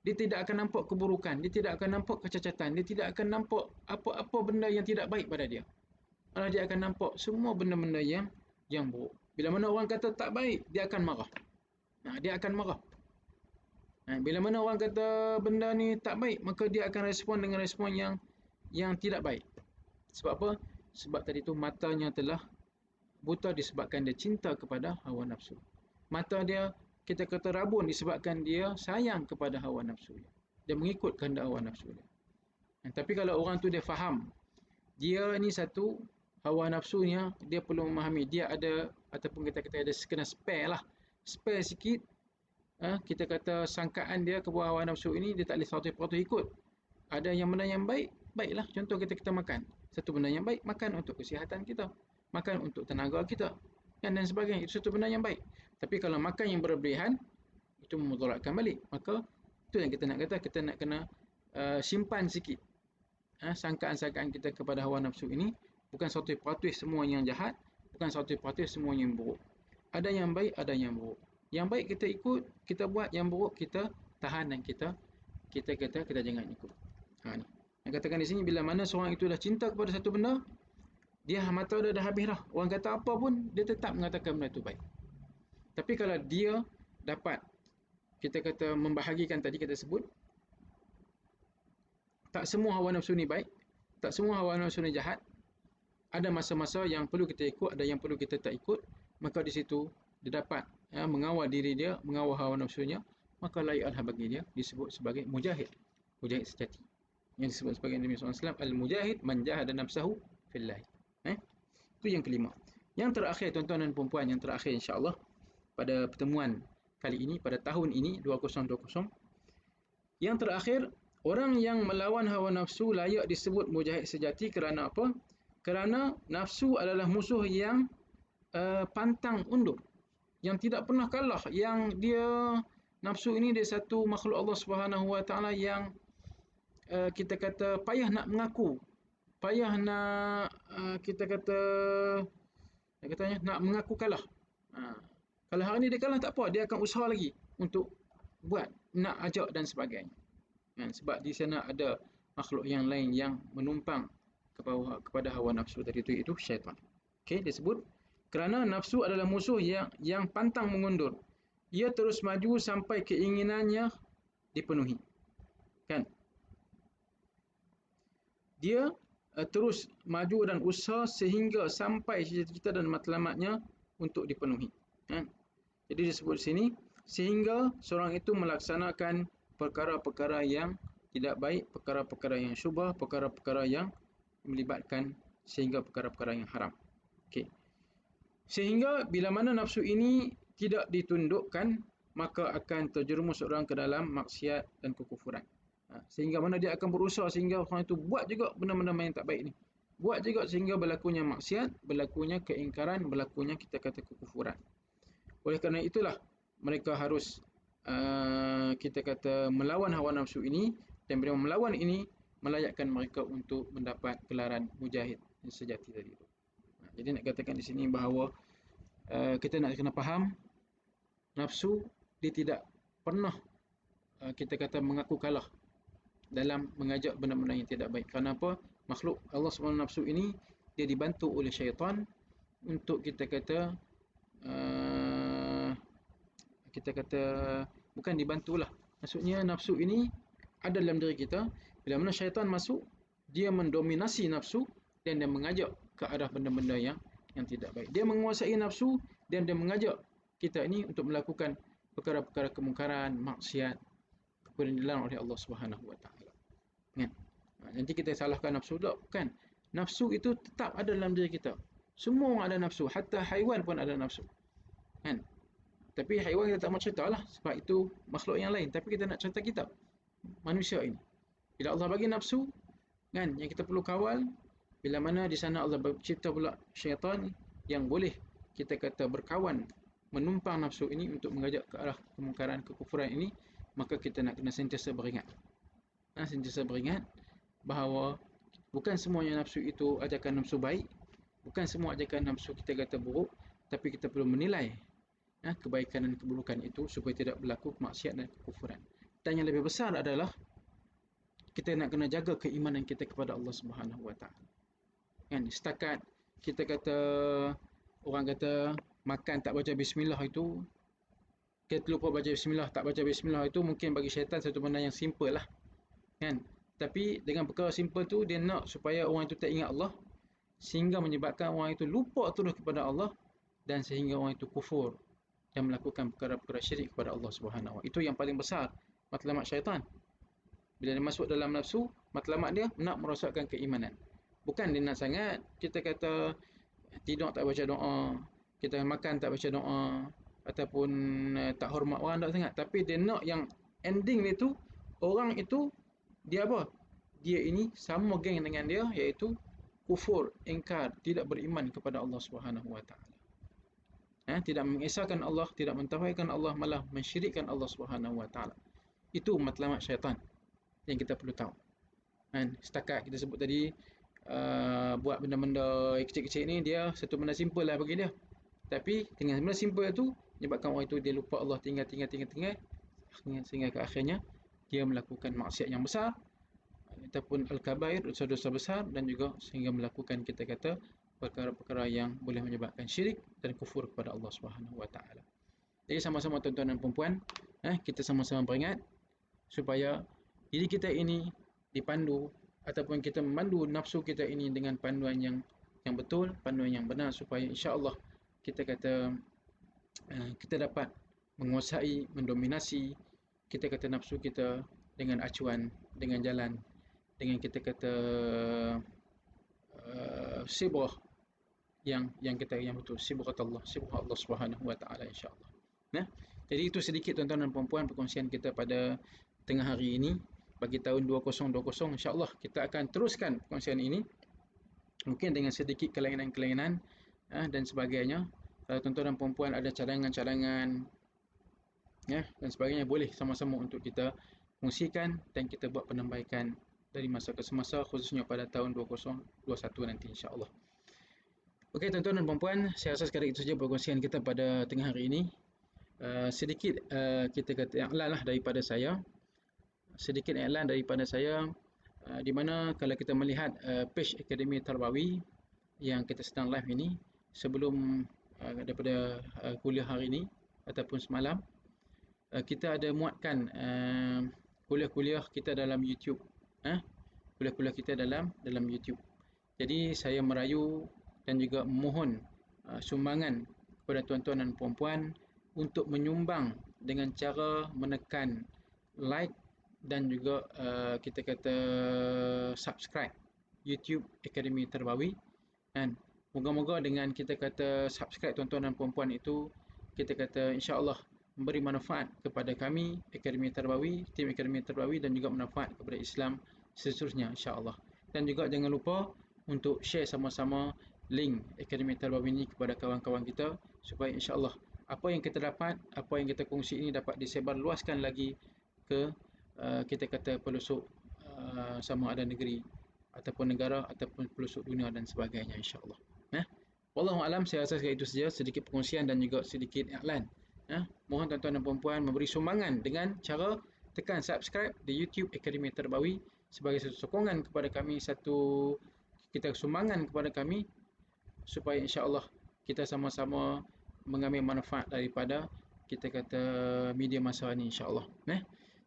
Speaker 1: dia tidak akan nampak keburukan, dia tidak akan nampak kecacatan, dia tidak akan nampak apa-apa benda yang tidak baik pada dia. Malah dia akan nampak semua benda-benda yang buruk. Bila mana orang kata tak baik, dia akan marah. Dia akan marah. Bila mana orang kata benda ni tak baik, maka dia akan respon dengan respon yang tidak baik. Sebab apa? Sebab tadi tu matanya telah buta disebabkan dia cinta kepada hawa nafsu. Mata dia kita kata rabun disebabkan dia sayang kepada hawa nafsu dia. Dia mengikut kehendak hawa nafsu dia. Tapi kalau orang tu dia faham, dia ni satu hawa nafsunya, dia perlu memahami dia ada ataupun kita kata ada kena spare lah. Spare sikit. Kita kata sangkaan dia ke bawah hawa nafsu ini dia tak boleh 100% ikut. Ada yang benda yang baik, baiklah. Contoh kita makan. Satu benda yang baik, makan untuk kesihatan kita. Makan untuk tenaga kita. Dan sebagainya. Itu satu benda yang baik. Tapi kalau makan yang berlebihan, itu memudaratkan balik. Maka itu yang kita nak kata, kita nak kena simpan sikit. Sangkaan-sangkaan kita kepada hawa nafsu ini. Bukan 100% semua yang jahat. Bukan 100% semua yang buruk. Ada yang baik, ada yang buruk. Yang baik kita ikut, kita buat. Yang buruk kita tahan dan kita jangan ikut. Ni. Yang katakan di sini, bila mana seorang itu dah cinta kepada satu benda, dia mata dia dah habis dah. Orang kata apa pun, dia tetap mengatakan benda itu baik. Tapi kalau dia dapat, kita kata membahagikan tadi kita sebut, tak semua hawa nafsu ni baik, tak semua hawa nafsu ni jahat. Ada masa-masa yang perlu kita ikut, ada yang perlu kita tak ikut. Maka di situ dia dapat mengawal diri dia, mengawal hawa nafsunya. Maka layak bagi dia disebut sebagai mujahid. Mujahid sejati. Yang disebut sebagai Nabi SAW, Al-Mujahid man jahada nafsahu fillah. Itu yang kelima. Yang terakhir tuan-tuan dan puan-puan, yang terakhir insya-Allah pada pertemuan kali ini, pada tahun ini 2020. Yang terakhir, orang yang melawan hawa nafsu layak disebut mujahid sejati kerana apa? Kerana nafsu adalah musuh yang pantang undur, yang tidak pernah kalah, yang dia nafsu ini dia satu makhluk Allah Subhanahu Wa Taala yang kita kata payah nak mengaku, payah nak kita kata nak mengaku kalah. Kalau hari ni dia kalah tak apa, dia akan usaha lagi untuk buat, nak ajak dan sebagainya. Sebab di sana ada makhluk yang lain yang menumpang kepada hawa nafsu tadi itu syaitan. Okey, disebut kerana nafsu adalah musuh yang pantang mengundur. Ia terus maju sampai keinginannya dipenuhi. Kan? Dia terus maju dan usaha sehingga sampai cita-cita dan matlamatnya untuk dipenuhi. Jadi disebut di sini, sehingga seorang itu melaksanakan perkara-perkara yang tidak baik, perkara-perkara yang syubhah, perkara-perkara yang melibatkan sehingga perkara-perkara yang haram. Okey. Sehingga bila mana nafsu ini tidak ditundukkan, maka akan terjerumus seorang ke dalam maksiat dan kekufuran. Sehingga mana dia akan berusaha sehingga orang itu buat juga benda-benda yang tak baik ni. Buat juga sehingga berlakunya maksiat, berlakunya keingkaran, berlakunya kita kata kekufuran. Oleh kerana itulah mereka harus kita kata melawan hawa nafsu ini, dan bila melawan ini melayakkan mereka untuk mendapat gelaran mujahid sejati tadi itu. Jadi nak katakan di sini bahawa kita nak kena faham nafsu dia tidak pernah kita kata mengaku kalah dalam mengajak benda-benda yang tidak baik. Kerana apa? Makhluk Allah SWT nafsu ini dia dibantu oleh syaitan untuk uh, kita kata bukan dibantulah. Maksudnya nafsu ini ada dalam diri kita. Bila mana syaitan masuk, dia mendominasi nafsu dan dia mengajak ke arah benda-benda yang tidak baik. Dia menguasai nafsu dan dia mengajak kita ini untuk melakukan perkara-perkara kemungkaran, maksiat kepada dilarang oleh Allah Subhanahu Wa Taala. Kan? Nanti kita salahkan nafsu tak? Bukan. Nafsu itu tetap ada dalam diri kita. Semua orang ada nafsu, hatta haiwan pun ada nafsu. Kan? Tapi haiwan kita tak mau cerita lah, sebab itu makhluk yang lain. Tapi kita nak cerita kita, manusia ini. Bila Allah bagi nafsu, kan, yang kita perlu kawal, bila mana di sana Allah cipta pula syaitan yang boleh kita kata berkawan, menumpang nafsu ini untuk mengajak ke arah kemungkaran, kekufuran ini, maka kita nak kena sentiasa beringat. Sentiasa beringat bahawa bukan semuanya nafsu itu ajakan nafsu baik, bukan semua ajakan nafsu kita kata buruk, tapi kita perlu menilai kebaikan dan keburukan itu supaya tidak berlaku kemaksiatan dan kekufuran. Dan yang lebih besar adalah kita nak kena jaga keimanan kita kepada Allah Subhanahu Wa Taala. Kan, setakat kita kata, orang kata makan tak baca bismillah itu, kita lupa baca bismillah, tak baca bismillah itu mungkin bagi syaitan satu benda yang simple lah. Kan? Tapi dengan perkara simple tu, dia nak supaya orang itu tak ingat Allah, sehingga menyebabkan orang itu lupa terus kepada Allah, dan sehingga orang itu kufur dan melakukan perkara-perkara syirik kepada Allah Subhanahu Wa Taala. Itu yang paling besar matlamat syaitan. Bila dia masuk dalam nafsu, matlamat dia nak merosakkan keimanan. Bukan dia nak sangat kita kata tidur tak baca doa, kita makan tak baca doa, ataupun tak hormat orang tak sangat. Tapi dia nak yang ending dia tu, orang itu dia apa? Dia ini sama geng dengan dia, iaitu kufur, ingkar, tidak beriman kepada Allah Subhanahu Wa Taala. Tidak mengesahkan Allah, tidak mentauhidkan Allah, malah mensyirikkan Allah Subhanahu Wa Taala. Itu matlamat syaitan yang kita perlu tahu. Setakat kita sebut tadi, buat benda-benda kecil-kecil ni, dia satu benda simple lah bagi dia. Tapi dengan benda simple tu, menyebabkan orang itu dia lupa Allah, tinggal sehingga ke akhirnya dia melakukan maksiat yang besar, ataupun al-kabair, dosa-dosa besar, dan juga sehingga melakukan kita kata perkara-perkara yang boleh menyebabkan syirik dan kufur kepada Allah Subhanahu Wa Taala. Jadi sama-sama tuan-tuan dan puan-puan, kita sama-sama beringat supaya diri kita ini dipandu, ataupun kita memandu nafsu kita ini dengan panduan yang betul, panduan yang benar, supaya insya-Allah kita kata kita dapat menguasai, mendominasi kita kata nafsu kita dengan acuan, dengan jalan, dengan kita kata sibrah yang betul, sibrah Allah Subhanahu Wa Taala, insya-Allah. Jadi itu sedikit tuan-tuan dan puan-puan perkongsian kita pada tengah hari ini bagi tahun 2020, insya-Allah kita akan teruskan perkongsian ini mungkin dengan sedikit kelainan-kelainan dan sebagainya. Kalau tuan-tuan dan puan-puan ada cadangan-cadangan dan sebagainya, boleh sama-sama untuk kita kongsikan dan kita buat penambahkan dari masa ke semasa, khususnya pada tahun 2021 nanti, insya-Allah. Okey tuan-tuan dan puan-puan, saya rasa sekadar itu saja perkongsian kita pada tengah hari ini. Sedikit kita kata iklan lah daripada saya. Di mana kalau kita melihat page Akademi Tarbawi yang kita sedang live ini, sebelum daripada kuliah hari ini ataupun semalam, kita ada muatkan kuliah-kuliah kita dalam YouTube. Kuliah-kuliah kita dalam YouTube. Jadi saya merayu dan juga memohon sumbangan kepada tuan-tuan dan puan-puan untuk menyumbang dengan cara menekan like dan juga kita kata subscribe YouTube Akademi Tarbawi. Dan moga-moga dengan kita kata subscribe tuan-tuan dan puan-puan itu, kita kata insya-Allah memberi manfaat kepada kami Akademi Tarbawi, tim Akademi Tarbawi, dan juga manfaat kepada Islam seterusnya, insya-Allah. Dan juga jangan lupa untuk share sama-sama link Akademi Tarbawi ini kepada kawan-kawan kita, supaya insya-Allah apa yang kita dapat, apa yang kita kongsi ini dapat disebarluaskan lagi ke kita kata pelosok sama ada negeri ataupun negara ataupun pelosok dunia dan sebagainya, insya-Allah. Wallahu alam, saya rasa itu saja sedikit perkongsian dan juga sedikit iklan. Mohon tuan-tuan dan puan-puan memberi sumbangan dengan cara tekan subscribe di YouTube Akademi Terbawi sebagai satu sokongan kepada kami, satu kita sumbangan kepada kami supaya insya-Allah kita sama-sama mengambil manfaat daripada kita kata media masa ini insya-Allah.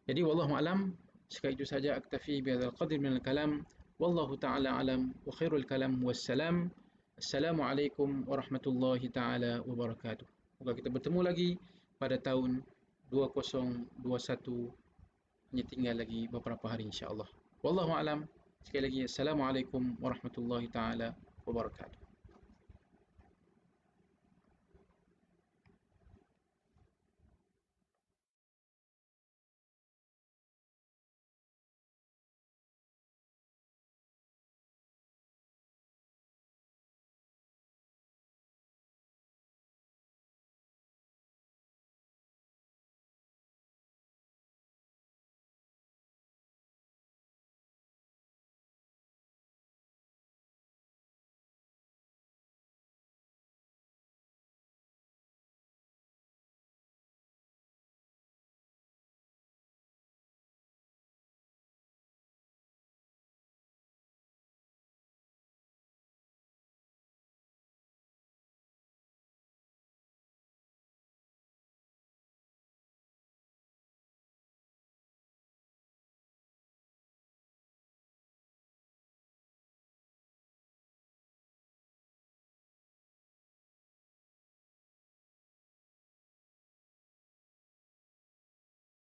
Speaker 1: Jadi wallahu alam, sekali itu saja aktafi bihadzal qadri minal kalam. Wallahu taala alam wa khairul kalam wassalam. Assalamualaikum warahmatullahi taala wabarakatuh. Semoga kita bertemu lagi pada tahun 2021, hanya tinggal lagi beberapa hari insya-Allah. Wallahu alam. Sekali lagi assalamualaikum warahmatullahi taala wabarakatuh.